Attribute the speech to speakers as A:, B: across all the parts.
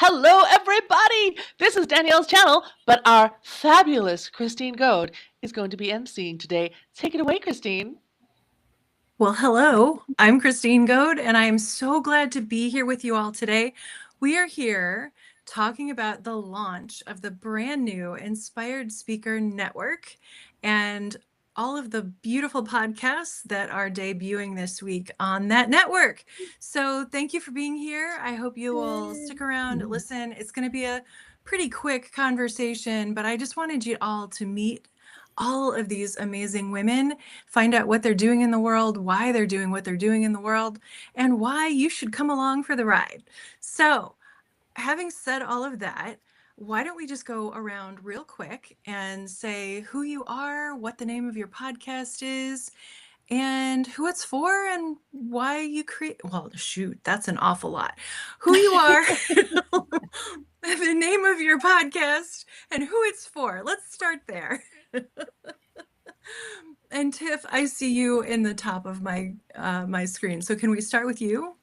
A: Hello, everybody! This is Danielle's channel, but our fabulous Christine Goad is going to be emceeing today. Take it away, Christine.
B: Well, hello, I'm Christine Goad, and I am so glad to be here with you all today. We are here talking about the launch of the brand new Inspired Speaker Network and all of the beautiful podcasts that are debuting this week on that network. So thank you for being here. I hope you will stick around, listen. It's going to be a pretty quick conversation, but I just wanted you all to meet all of these amazing women, find out what they're doing in the world, why they're doing what they're doing in the world, and why you should come along for the ride. So, having said all of that, why don't we just go around real quick and say who you are, what the name of your podcast is, and who it's for, and why you create. Well, shoot, that's an awful lot. Who you are, the name of your podcast, and who it's for. Let's start there. And Tiff, I see you in the top of my my screen. So can we start with you?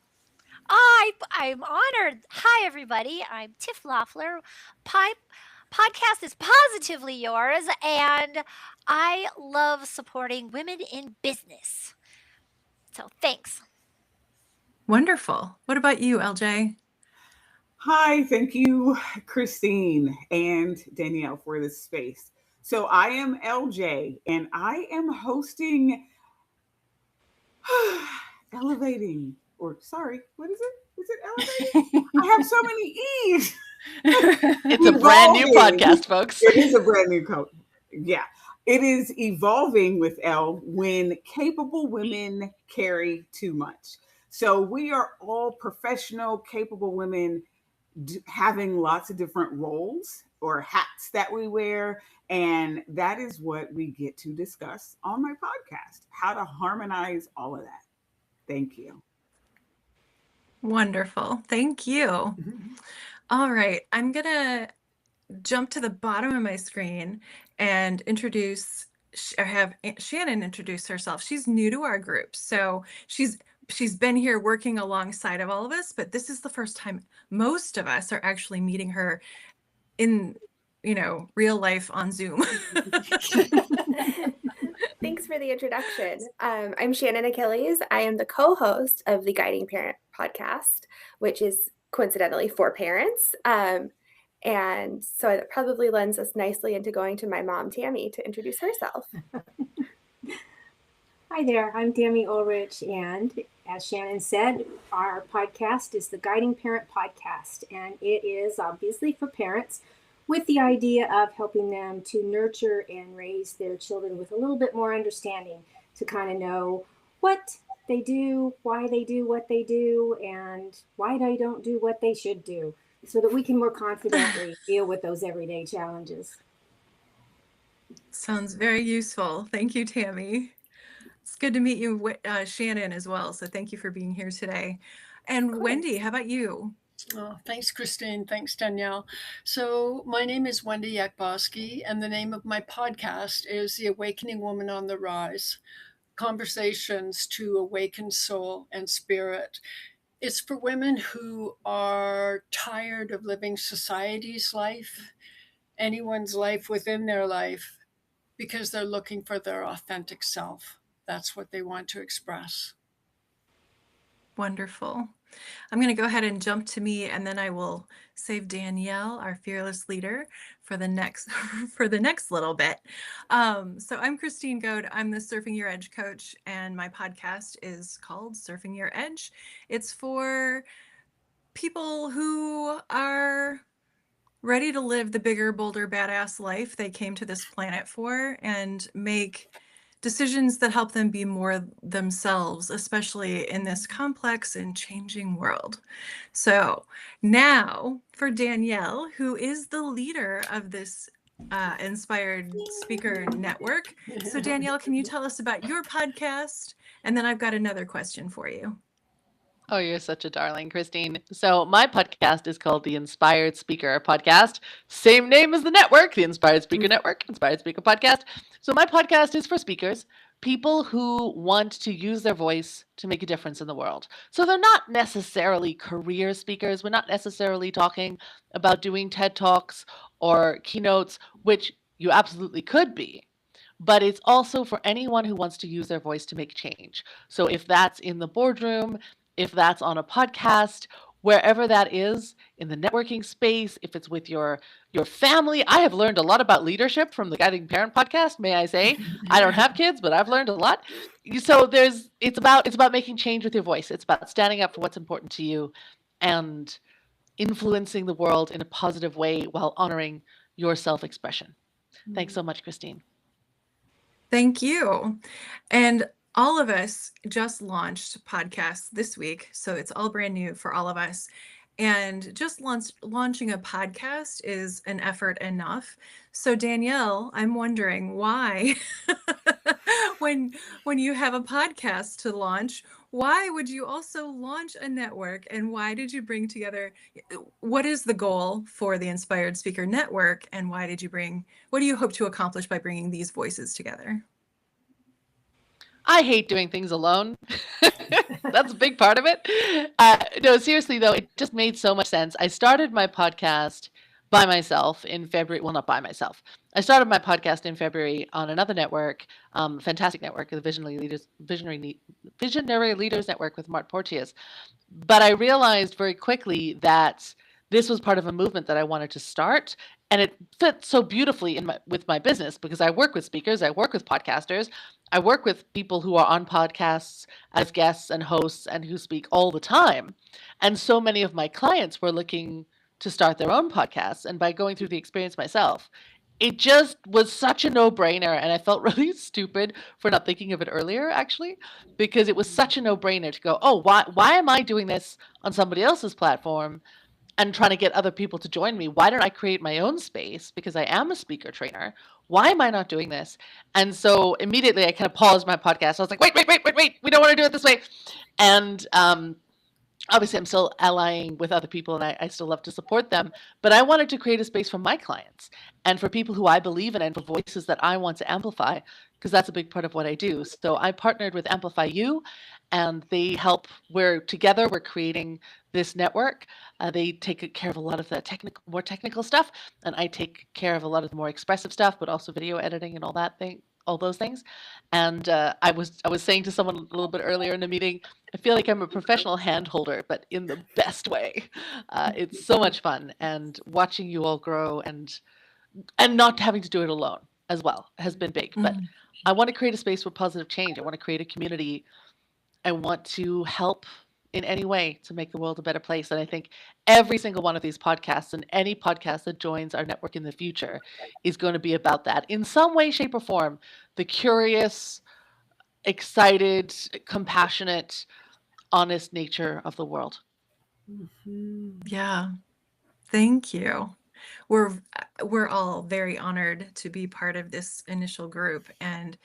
C: I'm honored. Hi, everybody. I'm Tiff Loeffler. Podcast is Positively Yours, and I love supporting women in business. So thanks.
B: Wonderful. What about you, LJ?
D: Hi, thank you, Christine and Danielle, for this space. So I am LJ, and I am hosting Elevating, or sorry, what is it? Is it Elevating? I have so many E's.
A: It's a brand new podcast, folks.
D: It is a brand new code. Yeah. It is evolving with L when capable women carry too much. So we are all professional, capable women having lots of different roles or hats that we wear. And that is what we get to discuss on my podcast, how to harmonize all of that. Thank you.
B: Wonderful. Thank you.
D: Mm-hmm.
B: All right. I'm going to jump to the bottom of my screen and have Shannon introduce herself. She's new to our group. So she's been here working alongside of all of us, but this is the first time most of us are actually meeting her in, real life on Zoom.
E: Thanks for the introduction. I'm Shannon Achilles. I am the co-host of the Guiding Parent podcast, which is coincidentally for parents. And so it probably lends us nicely into going to my mom, Tammy, to introduce herself.
F: Hi there, I'm Tammy Ulrich, and as Shannon said, our podcast is the Guiding Parent podcast, and it is obviously for parents with the idea of helping them to nurture and raise their children with a little bit more understanding to kind of know what they do, why they do what they do, and why they don't do what they should do, so that we can more confidently deal with those everyday challenges.
B: Sounds very useful. Thank you, Tammy. It's good to meet you, Shannon, as well. So thank you for being here today. And Wendy, how about you?
G: Oh, thanks, Christine. Thanks, Danielle. So my name is Wendy Yakbosky, and the name of my podcast is The Awakening Woman on the Rise, Conversations to Awaken Soul and Spirit. It's for women who are tired of living society's life, anyone's life within their life, because they're looking for their authentic self. That's what they want to express.
B: Wonderful. I'm going to go ahead and jump to me, and then I will save Danielle, our fearless leader, for the next little bit. So I'm Christine Goad. I'm the Surfing Your Edge coach, and my podcast is called Surfing Your Edge. It's for people who are ready to live the bigger, bolder, badass life they came to this planet for, and make decisions that help them be more themselves, especially in this complex and changing world. So now for Danielle, who is the leader of this Inspired Speaker Network. So Danielle, can you tell us about your podcast? And then I've got another question for you.
A: Oh, you're such a darling, Christine. So my podcast is called the Inspired Speaker Podcast. Same name as the network, the Inspired Speaker Network, Inspired Speaker Podcast. So my podcast is for speakers people who want to use their voice to make a difference in the world. So they're not necessarily career speakers. We're not necessarily talking about doing TED Talks or keynotes, which you absolutely could be. But it's also for anyone who wants to use their voice to make change. So if that's in the boardroom, if that's on a podcast, wherever that is in the networking space, if it's with your family. I have learned a lot about leadership from the Guiding Parent podcast, may I say. I don't have kids, but I've learned a lot. So it's about making change with your voice. It's about standing up for what's important to you and influencing the world in a positive way while honoring your self-expression. Thanks so much, Christine.
B: Thank you. And all of us just launched podcasts this week, so it's all brand new for all of us. And just launching a podcast is an effort enough. So Danielle, I'm wondering why, when you have a podcast to launch, why would you also launch a network? And why did you bring together, what is the goal for the Inspired Speaker Network? And what do you hope to accomplish by bringing these voices together?
A: I hate doing things alone. That's a big part of it. No, seriously, though, it just made so much sense. I started my podcast by myself in February. Well, not by myself. I started my podcast in February on another network, fantastic network, the Visionary Leaders Network with Mart Porteous. But I realized very quickly that this was part of a movement that I wanted to start. And it fit so beautifully with my business because I work with speakers, I work with podcasters, I work with people who are on podcasts as guests and hosts and who speak all the time. And so many of my clients were looking to start their own podcasts. And by going through the experience myself, it just was such a no-brainer. And I felt really stupid for not thinking of it earlier, actually, because it was such a no-brainer to go, oh, why am I doing this on somebody else's platform and trying to get other people to join me? Why don't I create my own space? Because I am a speaker trainer. Why am I not doing this? And so immediately I kind of paused my podcast. I was like, wait. We don't want to do it this way. And obviously I'm still allying with other people and I still love to support them. But I wanted to create a space for my clients and for people who I believe in and for voices that I want to amplify, because that's a big part of what I do. So I partnered with AmplifYou, and they help. We're creating this network. They take care of a lot of the more technical stuff, and I take care of a lot of the more expressive stuff, but also video editing and all those things. And I was saying to someone a little bit earlier in the meeting, I feel like I'm a professional hand holder, but in the best way. It's so much fun, and watching you all grow and not having to do it alone as well has been big. But I want to create a space for positive change. I want to create a community. I want to help in any way to make the world a better place. And I think every single one of these podcasts and any podcast that joins our network in the future is going to be about that in some way, shape, or form. The curious, excited, compassionate, honest nature of the world.
B: Yeah. Thank you. We're all very honored to be part of this initial group, and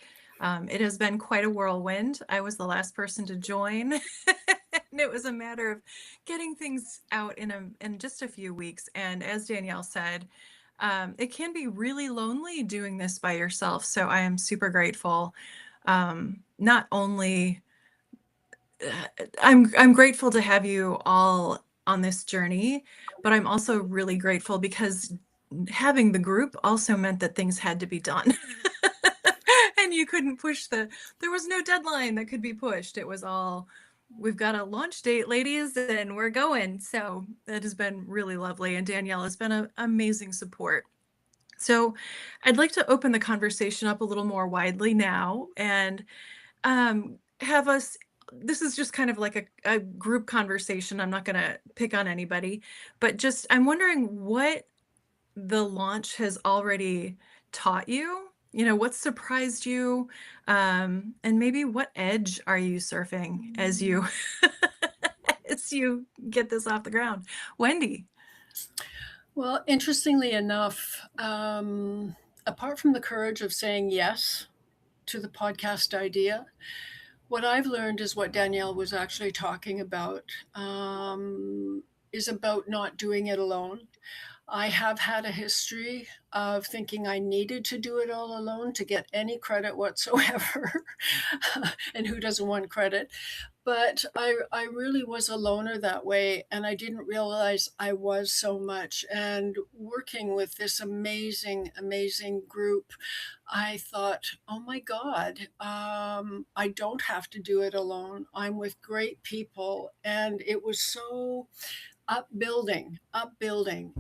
B: it has been quite a whirlwind. I was the last person to join, and it was a matter of getting things out in just a few weeks. And as Danielle said, it can be really lonely doing this by yourself. So I am super grateful. Not only I'm grateful to have you all on this journey, but I'm also really grateful because having the group also meant that things had to be done. And you couldn't there was no deadline that could be pushed. It was all, we've got a launch date, ladies, and we're going. So that has been really lovely. And Danielle has been an amazing support. So I'd like to open the conversation up a little more widely now and have us, this is just kind of like a group conversation. I'm not going to pick on anybody, but just, I'm wondering what the launch has already taught you. What surprised you? And maybe what edge are you surfing as you get this off the ground? Wendy.
G: Well, interestingly enough, apart from the courage of saying yes to the podcast idea, what I've learned is what Danielle was actually talking about, is about not doing it alone. I have had a history of thinking I needed to do it all alone to get any credit whatsoever. And who doesn't want credit? But I really was a loner that way, and I didn't realize I was so much. And working with this amazing, amazing group, I thought, oh my God, I don't have to do it alone. I'm with great people. And it was so upbuilding, upbuilding.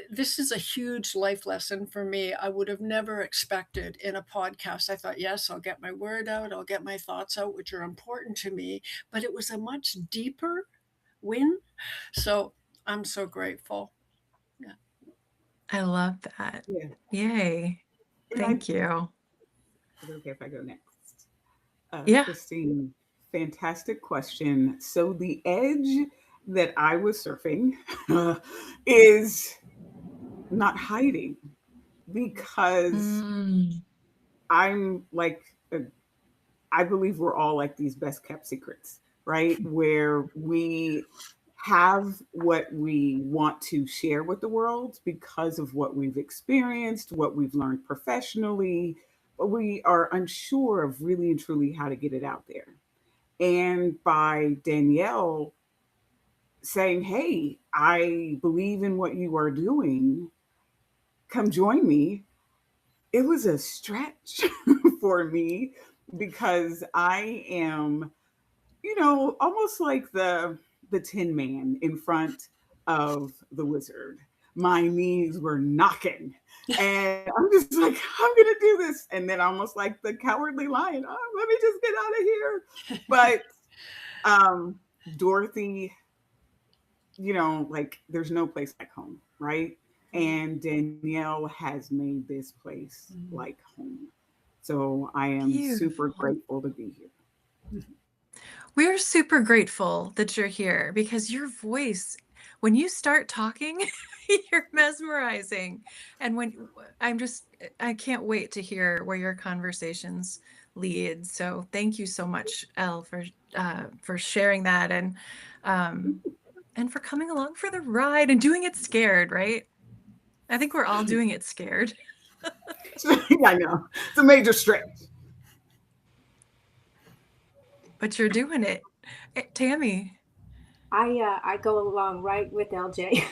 G: This is a huge life lesson for me. I would have never expected in a podcast. I thought, yes, I'll get my word out, I'll get my thoughts out, which are important to me. But it was a much deeper win. So I'm so grateful. Yeah.
B: I love that.
D: Yeah.
B: Yay.
D: And
B: Thank you.
D: Is it okay if I go next?
B: Yeah.
D: Christine, fantastic question. So the edge that I was surfing is not hiding, because I'm like, I believe we're all like these best kept secrets, right? Where we have what we want to share with the world because of what we've experienced, what we've learned professionally, but we are unsure of really and truly how to get it out there. And by Danielle saying, hey, I believe in what you are doing, come join me, it was a stretch for me, because I am, almost like the Tin Man in front of the wizard. My knees were knocking, and I'm just like, I'm gonna do this, and then almost like the cowardly lion, oh, let me just get out of here. But Dorothy, like, there's no place like home, right? And Danielle has made this place like home. So I am super
B: Beautiful.
D: grateful to be here.
B: We're super grateful that you're here, because your voice, when you start talking, you're mesmerizing. And I can't wait to hear where your conversations lead. So thank you so much, Elle, for sharing that, and for coming along for the ride and doing it scared, right? I think we're all doing it scared.
D: I know. It's a major stretch.
B: But you're doing it. Tammy.
F: I go along right with LJ.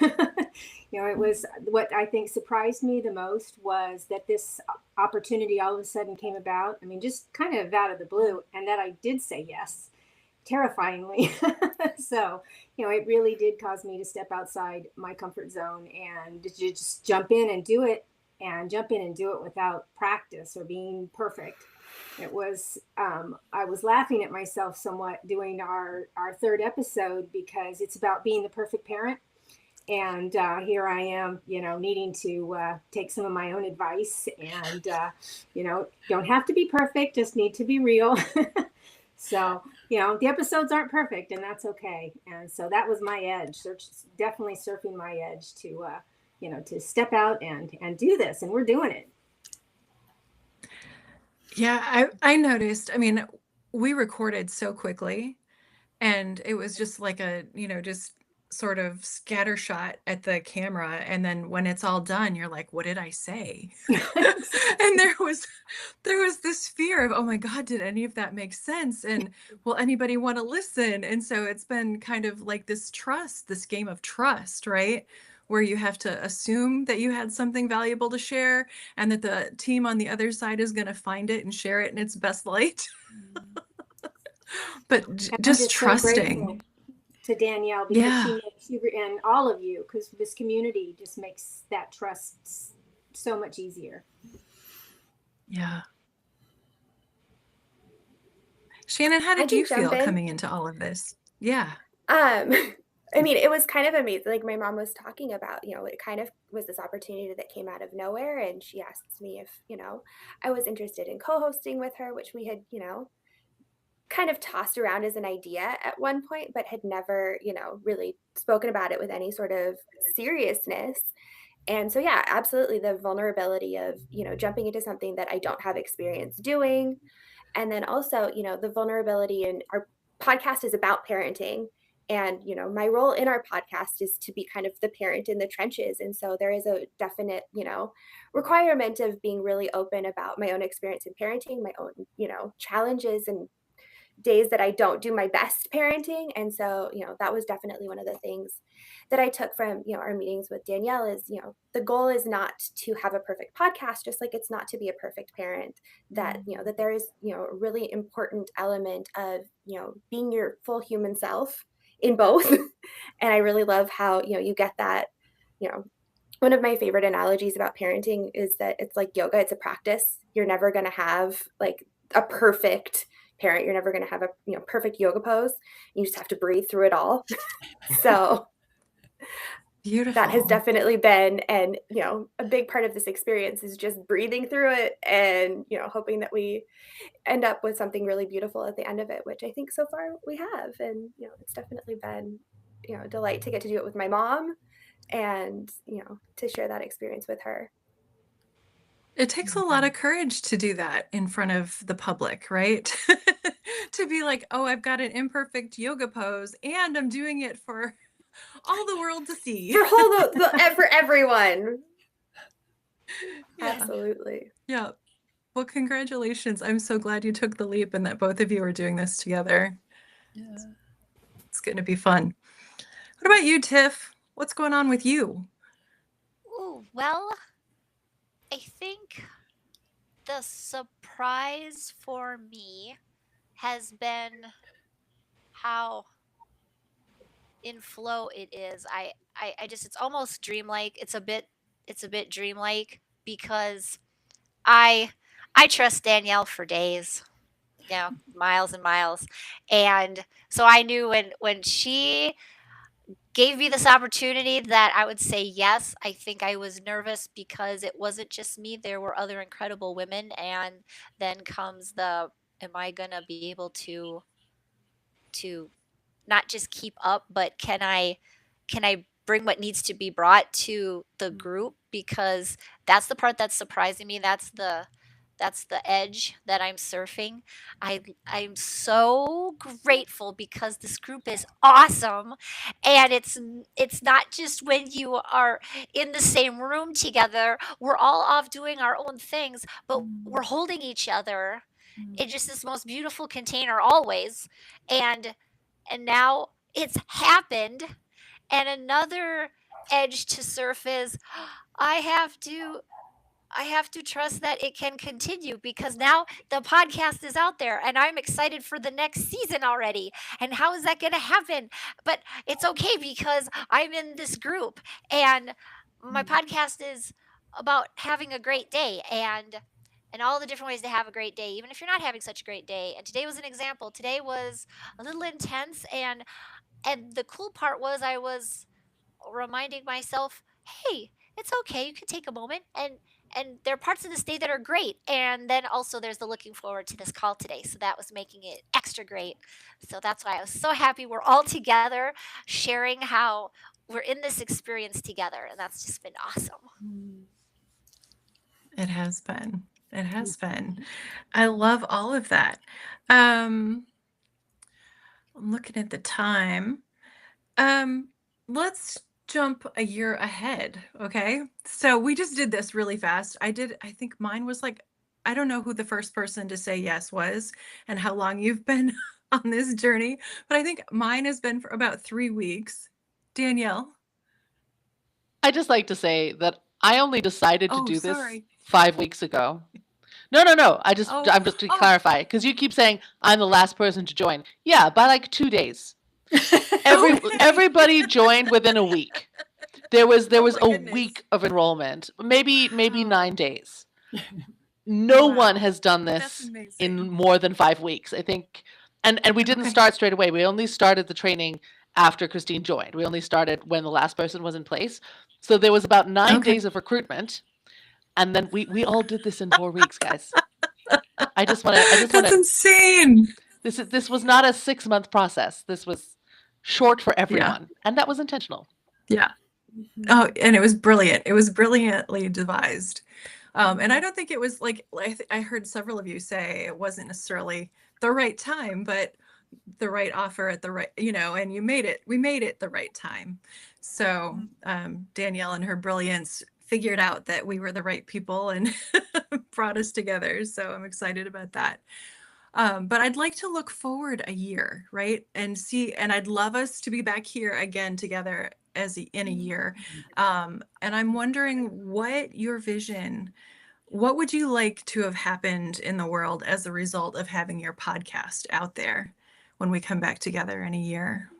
F: It was what I think surprised me the most was that this opportunity all of a sudden came about. I mean, just kind of out of the blue, and that I did say yes, terrifyingly. So, it really did cause me to step outside my comfort zone and to just jump in and do it, without practice or being perfect. It was, I was laughing at myself somewhat doing our third episode, because it's about being the perfect parent. And here I am, needing to take some of my own advice, and, don't have to be perfect, just need to be real. So, the episodes aren't perfect, and that's okay. And so that was my edge, definitely surfing my edge to, to step out and do this. And we're doing it.
B: Yeah, I noticed. I mean, we recorded so quickly, and it was just like just sort of scattershot at the camera. And then when it's all done, you're like, what did I say? And there was this fear of, oh my God, did any of that make sense? And will anybody want to listen? And so it's been kind of like this game of trust, right? Where you have to assume that you had something valuable to share, and that the team on the other side is going to find it and share it in its best light. But just trusting.
F: So to Danielle, because she and all of you, because this community just makes that trust so much easier.
B: Yeah. Shannon, how did you feel coming into all of this? Yeah.
E: I mean, it was kind of amazing. Like my mom was talking about, it kind of was this opportunity that came out of nowhere. And she asked me if, I was interested in co-hosting with her, which we had, kind of tossed around as an idea at one point, but had never, really spoken about it with any sort of seriousness. And so, yeah, absolutely. The vulnerability of, jumping into something that I don't have experience doing. And then also, the vulnerability in our podcast is about parenting. And, you know, my role in our podcast is to be kind of the parent in the trenches. And so there is a definite, you know, requirement of being really open about my own experience in parenting, my own, you know, challenges and days that I don't do my best parenting. And so, you know, that was definitely one of the things that I took from, you know, our meetings with Danielle is, you know, the goal is not to have a perfect podcast, just like it's not to be a perfect parent, that, you know, that there is, you know, a really important element of, you know, being your full human self in both. And I really love how, you know, you get that, you know, one of my favorite analogies about parenting is that it's like yoga, it's a practice. You're never going to have like a perfect parent. You're never going to have a, you know, perfect yoga pose. You just have to breathe through it all. So
B: Beautiful.
E: that has definitely been, and, you know, a big part of this experience is just breathing through it and, you know, hoping that we end up with something really beautiful at the end of it, which I think so far we have. And, you know, it's definitely been, you know, a delight to get to do it with my mom and, you know, to share that experience with her.
B: It takes a lot of courage to do that in front of the public, right? To be like, oh, I've got an imperfect yoga pose and I'm doing it for all the world to see.
E: For everyone.
B: Yeah.
E: Absolutely.
B: Yeah. Well, congratulations. I'm so glad you took the leap and that both of you are doing this together.
G: Yeah.
B: It's going to be fun. What about you, Tiff? What's going on with you?
C: Ooh, well, I think the surprise for me has been how in flow it is. I just, it's almost dreamlike. It's a bit dreamlike because I trust Danielle for days, you know, miles and miles. And so I knew when she gave me this opportunity that I would say yes. I think I was nervous because it wasn't just me. There were other incredible women. And then comes the, am I gonna be able to not just keep up, but can I bring what needs to be brought to the group? Because that's the part that's surprising me. That's the edge that I'm surfing. I'm so grateful because this group is awesome, and it's not just when you are in the same room together. We're all off doing our own things, but we're holding each other in just this most beautiful container always. And now it's happened. And another edge to surf is I have to trust that it can continue because now the podcast is out there and I'm excited for the next season already. And how is that going to happen? But it's okay because I'm in this group and my podcast is about having a great day and all the different ways to have a great day, even if you're not having such a great day. And today was an example. Today was a little intense and the cool part was I was reminding myself, hey, it's okay. You can take a moment and there are parts of this day that are great. And then also there's the looking forward to this call today. So that was making it extra great. So that's why I was so happy we're all together sharing how we're in this experience together. And that's just been awesome.
B: It has been. It has been. I love all of that. I'm looking at the time. Let's jump a year ahead, okay? So we just did this really fast. I think mine was like, I don't know who the first person to say yes was and how long you've been on this journey, but I think mine has been for about 3 weeks. Danielle?
A: I just like to say that I only decided to
B: Oh,
A: do this
B: sorry.
A: 5 weeks ago. No. I'm just to clarify because you keep saying I'm the last person to join. Yeah, by like 2 days. Everybody joined within a week. There was
B: my
A: a
B: goodness.
A: week of enrollment, maybe 9 days. No one
B: Wow.
A: has done
B: That's
A: this
B: amazing.
A: in more than 5 weeks, I think. And we didn't
B: Okay.
A: start straight away. We only started the training after Christine joined. We only started when the last person was in place. So there was about 9
B: Okay.
A: days of recruitment, and then we all did this in 4 weeks, guys. I just want
B: That's
A: to.
B: insane.
A: This was not a 6-month process. This was short for everyone, and that was intentional.
B: Yeah. Oh, and it was brilliant. It was brilliantly devised. And I don't think it was like I heard several of you say it wasn't necessarily the right time, but the right offer at the right, and we made it the right time. So Danielle and her brilliance figured out that we were the right people and brought us together. So I'm excited about that. But I'd like to look forward a year, right? And I'd love us to be back here again together in a year. And I'm wondering what would you like to have happened in the world as a result of having your podcast out there when we come back together in a year?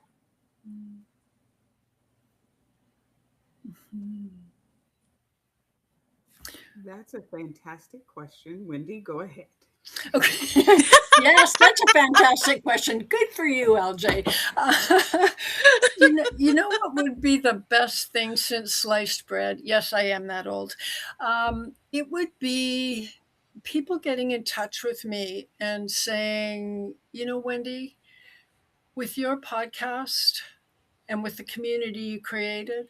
D: That's a fantastic question. Wendy, go ahead.
G: Okay. Yes, that's a fantastic question. Good for you, LJ. You know what would be the best thing since sliced bread? Yes, I am that old. It would be people getting in touch with me and saying, Wendy, with your podcast and with the community you created,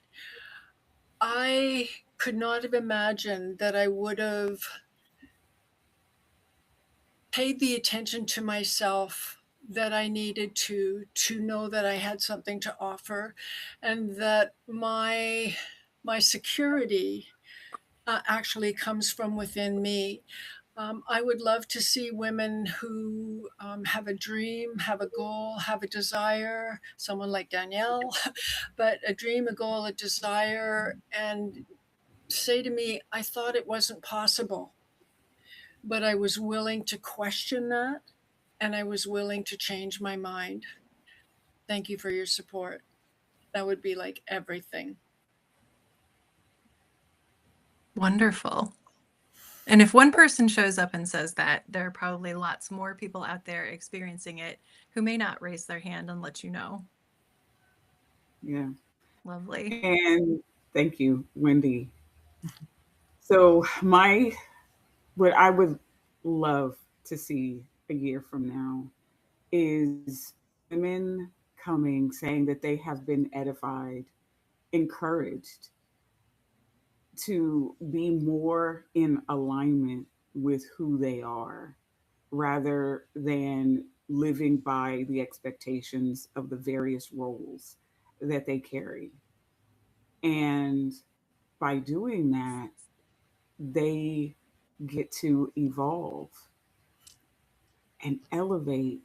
G: I could not have imagined that I would have paid the attention to myself that I needed to know that I had something to offer, and that my security actually comes from within me. I would love to see women who have a dream, have a goal, have a desire, someone like Danielle, but a dream, a goal, a desire, and say to me, I thought it wasn't possible, but I was willing to question that, and I was willing to change my mind. Thank you for your support. That would be like everything.
B: Wonderful. And if one person shows up and says that, there are probably lots more people out there experiencing it who may not raise their hand and let you know.
D: Yeah.
B: Lovely.
D: And thank you, Wendy. So what I would love to see a year from now is women coming saying that they have been edified, encouraged to be more in alignment with who they are rather than living by the expectations of the various roles that they carry. And by doing that, they get to evolve and elevate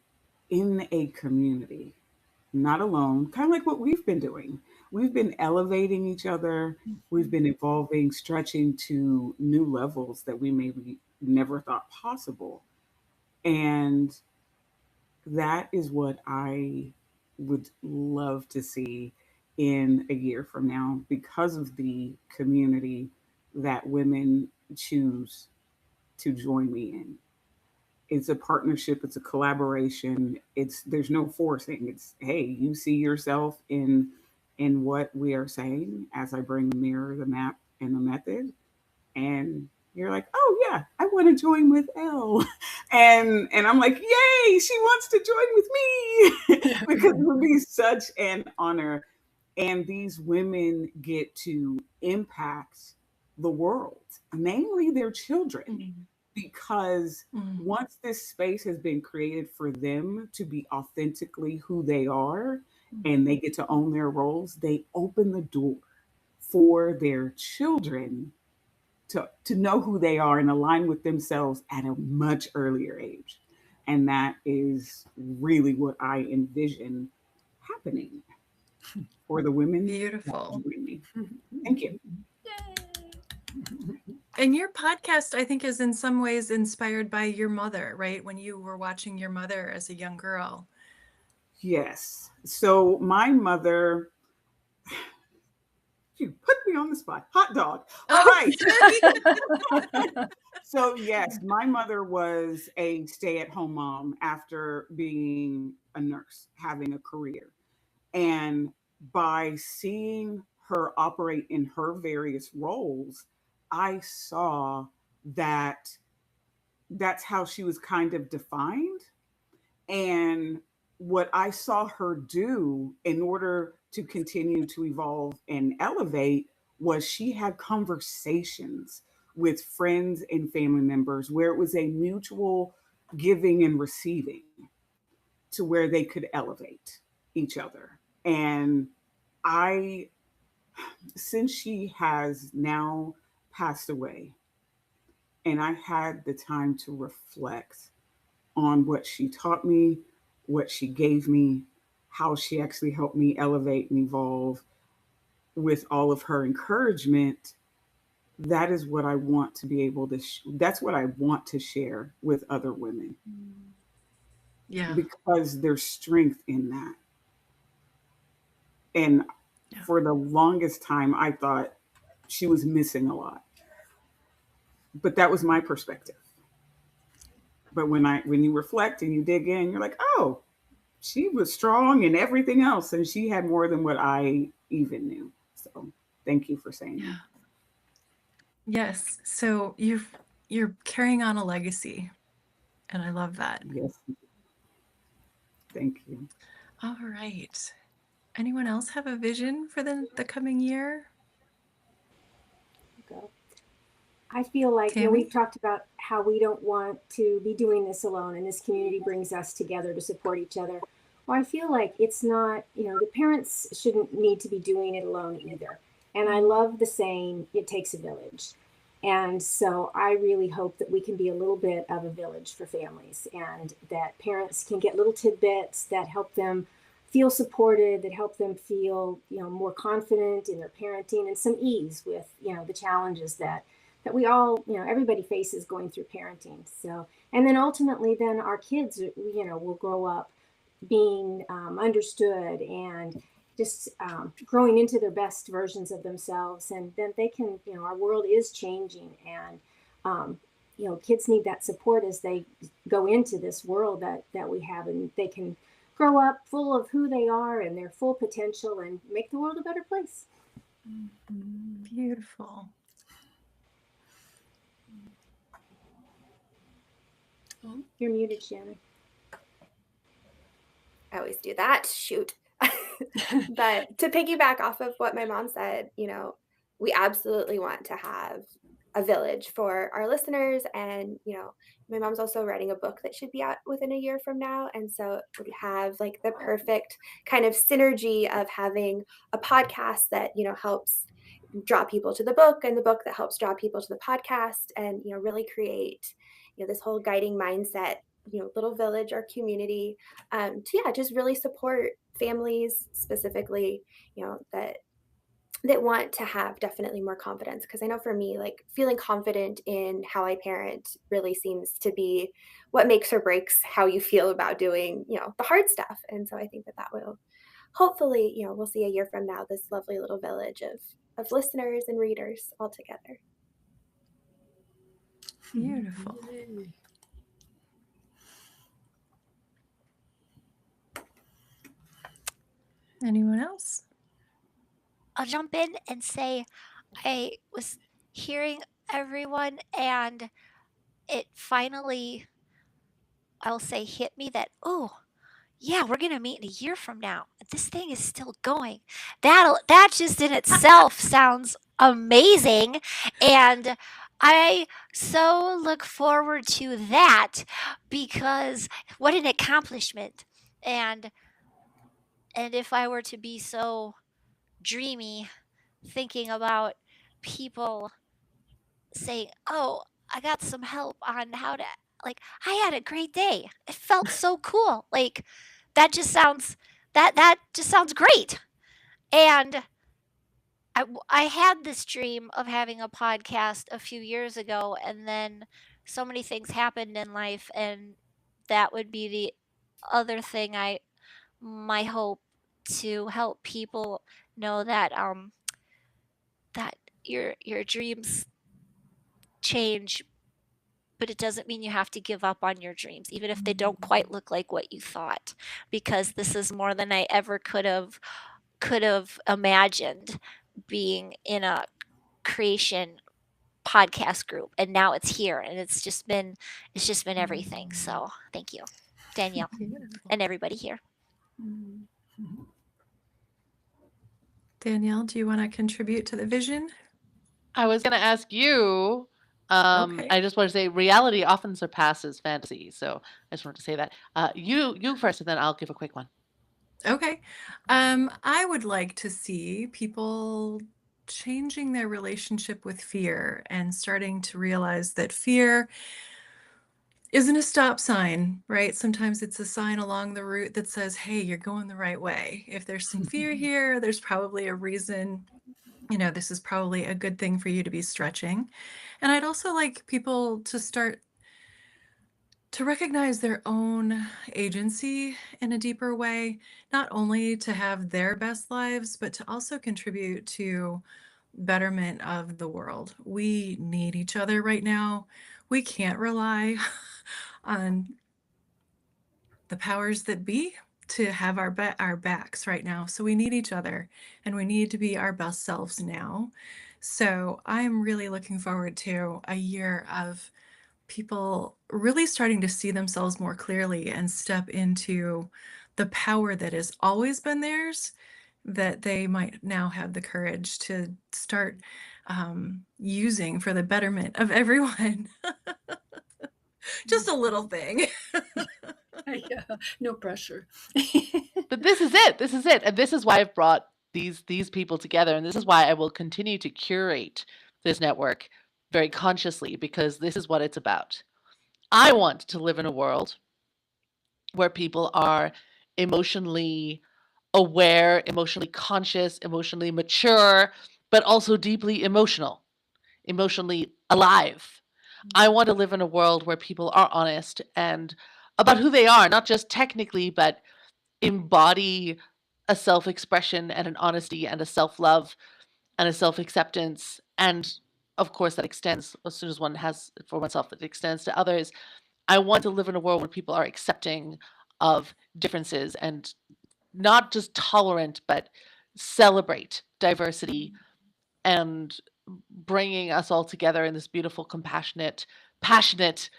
D: in a community, not alone, kind of like what we've been doing. We've been elevating each other, we've been evolving, stretching to new levels that we maybe never thought possible. And that is what I would love to see in a year from now because of the community that women choose to join me in. It's a partnership, it's a collaboration. There's no forcing. It's, hey, you see yourself in what we are saying as I bring the mirror, the map, and the method, and you're like, oh yeah, I want to join with Elle. And I'm like, yay, she wants to join with me because it would be such an honor. And these women get to impact the world, mainly their children, because once this space has been created for them to be authentically who they are and they get to own their roles, they open the door for their children to know who they are and align with themselves at a much earlier age. And that is really what I envision happening for the women.
B: Beautiful.
D: Thank you.
B: And your podcast, I think, is in some ways inspired by your mother, right? When you were watching your mother as a young girl.
D: Yes. So my mother, you put me on the spot. Hot dog. All right. So yes, my mother was a stay-at-home mom after being a nurse, having a career. And by seeing her operate in her various roles, I saw that that's how she was kind of defined. And what I saw her do in order to continue to evolve and elevate was she had conversations with friends and family members where it was a mutual giving and receiving to where they could elevate each other. And I, since she has now passed away, and I had the time to reflect on what she taught me, what she gave me, how she actually helped me elevate and evolve with all of her encouragement, that is what I want to be able to, that's what I want to share with other women.
B: Yeah.
D: Because there's strength in that. And for the longest time, I thought she was missing a lot. But that was my perspective. But when you reflect and you dig in, you're like, oh, she was strong and everything else, and she had more than what I even knew. So thank you for saying that.
B: Yes. So you're carrying on a legacy, and I love that.
D: Yes. Thank you.
B: All right. Anyone else have a vision for the coming year?
F: Go. I feel like we've talked about how we don't want to be doing this alone, and this community brings us together to support each other. Well, I feel like it's not, the parents shouldn't need to be doing it alone either. And I love the saying, it takes a village. And so I really hope that we can be a little bit of a village for families, and that parents can get little tidbits that help them feel supported, that help them feel, more confident in their parenting and some ease with, the challenges that we all, everybody faces going through parenting. So, and then ultimately then our kids, will grow up being understood and just growing into their best versions of themselves. And then they can, our world is changing, and, kids need that support as they go into this world that we have, and they can grow up full of who they are and their full potential and make the world a better place.
B: Beautiful.
F: You're muted, Shannon.
E: I always do that. Shoot. But to piggyback off of what my mom said, we absolutely want to have a village for our listeners. And, my mom's also writing a book that should be out within a year from now. And so it would have like the perfect kind of synergy of having a podcast that, helps draw people to the book, and the book that helps draw people to the podcast, and, really create, this whole guiding mindset, little village or community, to just really support families specifically, that want to have definitely more confidence. Because I know for me, like feeling confident in how I parent really seems to be what makes or breaks how you feel about doing, the hard stuff. And so I think that will hopefully, we'll see a year from now, this lovely little village of listeners and readers all together.
B: Beautiful. Anyone else?
C: I'll jump in and say I was hearing everyone, and it finally, I'll say, hit me that, oh, yeah, we're gonna meet in a year from now. This thing is still going. That just in itself sounds amazing, and I so look forward to that, because what an accomplishment. And if I were to be so dreamy, thinking about people saying, "Oh, I got some help on how to," like, I had a great day. It felt so cool. Like, that just sounds that just sounds great. And I had this dream of having a podcast a few years ago, and then so many things happened in life, and that would be the other thing, my hope, to help people know that that your dreams change, but it doesn't mean you have to give up on your dreams, even if they don't quite look like what you thought, because this is more than I ever could have imagined, being in a creation podcast group, and now it's here, and it's just been everything. So thank you, Danielle, and everybody here.
B: Danielle, do you want to contribute to the vision?
A: I was going to ask you,
B: Okay.
A: I just want to say reality often surpasses fantasy. So I just wanted to say that. You first, and then I'll give a quick one.
B: Okay. I would like to see people changing their relationship with fear and starting to realize that fear isn't a stop sign, right? Sometimes it's a sign along the route that says, hey, you're going the right way. If there's some fear here, there's probably a reason, this is probably a good thing for you to be stretching. And I'd also like people to start to recognize their own agency in a deeper way, not only to have their best lives, but to also contribute to betterment of the world. We need each other right now. We can't rely on the powers that be to have our backs right now. So we need each other, and we need to be our best selves now. So I'm really looking forward to a year of people really starting to see themselves more clearly and step into the power that has always been theirs, that they might now have the courage to start using for the betterment of everyone. Just a little thing.
G: Yeah, no pressure.
A: But this is it. This is it. And this is why I've brought these people together. And this is why I will continue to curate this network very consciously, because this is what it's about. I want to live in a world where people are emotionally aware, emotionally conscious, emotionally mature, but also deeply emotionally alive. I want to live in a world where people are honest and about who they are, not just technically, but embody a self-expression and an honesty and a self-love and a self-acceptance. And of course, that extends, as soon as one has it for oneself, that extends to others. I want to live in a world where people are accepting of differences and not just tolerant, but celebrate diversity and bringing us all together in this beautiful, passionate, passionate,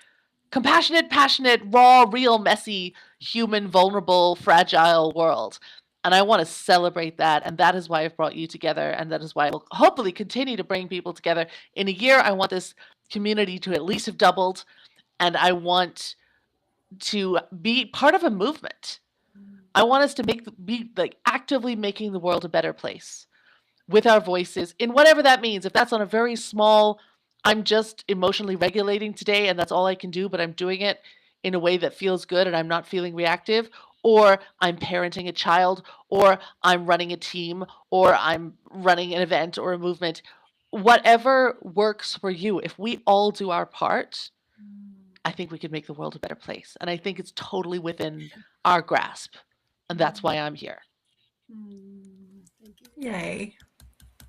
A: raw, real, messy, human, vulnerable, fragile world. And I want to celebrate that. And that is why I've brought you together. And that is why I will hopefully continue to bring people together. In a year, I want this community to at least have doubled. And I want to be part of a movement. I want us to be like actively making the world a better place with our voices in whatever that means. If that's on a very small, I'm just emotionally regulating today and that's all I can do, but I'm doing it in a way that feels good and I'm not feeling reactive, or I'm parenting a child, or I'm running a team, or I'm running an event or a movement, whatever works for you. If we all do our part, I think we could make the world a better place. And I think it's totally within our grasp. And that's why I'm here.
G: Thank you.
B: Yay.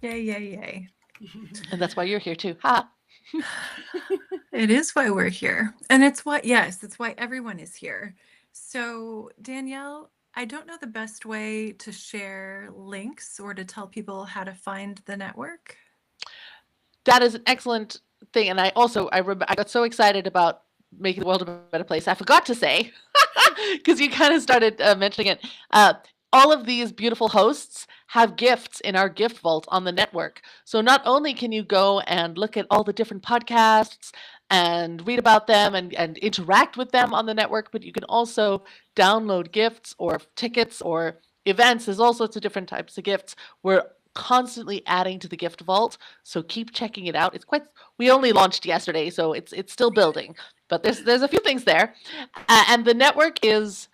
B: Yay, yay, yay.
A: And that's why you're here too. Ha.
B: It is why we're here. And it's why everyone is here. So Danielle, I don't know the best way to share links or to tell people how to find the network.
A: That is an excellent thing. And I got so excited about making the world a better place. I forgot to say, because you kind of started mentioning it. All of these beautiful hosts have gifts in our gift vault on the network. So not only can you go and look at all the different podcasts and read about them and interact with them on the network, but you can also download gifts or tickets or events. There's all sorts of different types of gifts. We're constantly adding to the gift vault, so keep checking it out. We only launched yesterday, so it's still building, but there's a few things there. And the network is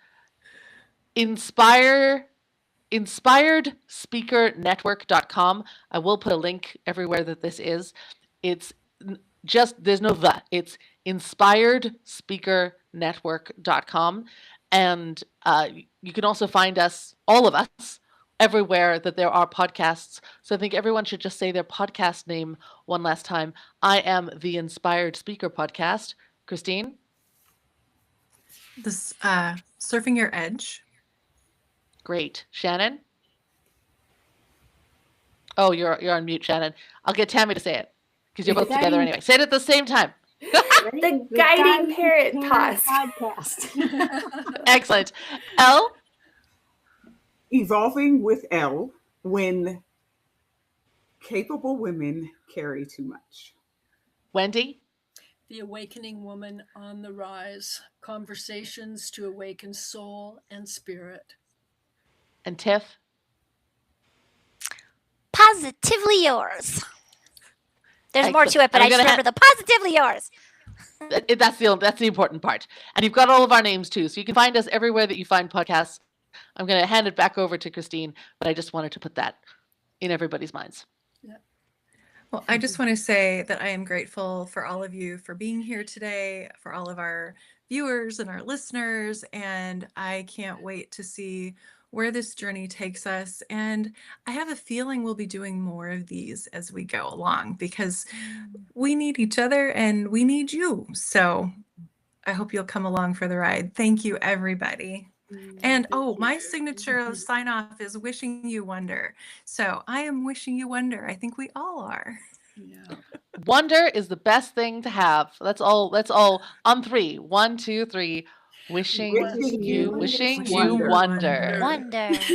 A: inspiredspeakernetwork.com. I will put a link everywhere that this is. It's just, there's no the, it's inspiredspeakernetwork.com. And you can also find us, all of us, everywhere that there are podcasts. So I think everyone should just say their podcast name one last time. I am the Inspired Speaker Podcast. Christine?
B: This Surfing Your Edge.
A: Great. Shannon? Oh, you're on mute, Shannon. I'll get Tammy to say it, because you're both together anyway. Say it at the same time.
E: The Guiding Parent
F: Podcast.
A: Excellent. Elle?
D: Evolving with Elle, when capable women carry too much.
A: Wendy?
G: The Awakening Woman on the Rise. Conversations to awaken soul and spirit.
A: And Tiff?
C: Positively yours. There's more to
A: Excellent.
C: it, but
A: And
C: I
A: I'm
C: just
A: gonna
C: remember the positively yours.
A: that's the important part. And you've got all of our names too, so you can find us everywhere that you find podcasts. I'm going to hand it back over to Christine, but I just wanted to put that in everybody's minds.
B: Well, I just want to say that I am grateful for all of you for being here today, for all of our viewers and our listeners, and I can't wait to see where this journey takes us. And I have a feeling we'll be doing more of these as we go along because we need each other and we need you. So I hope you'll come along for the ride. Thank you, everybody. And my signature sign off is wishing you wonder. So I am wishing you wonder. I think we all are.
G: Yeah.
A: Wonder is the best thing to have. Let's all on 3. 1, 2, 3. Wishing
D: Wishing
A: you
D: you
A: wonder.
C: Wonder.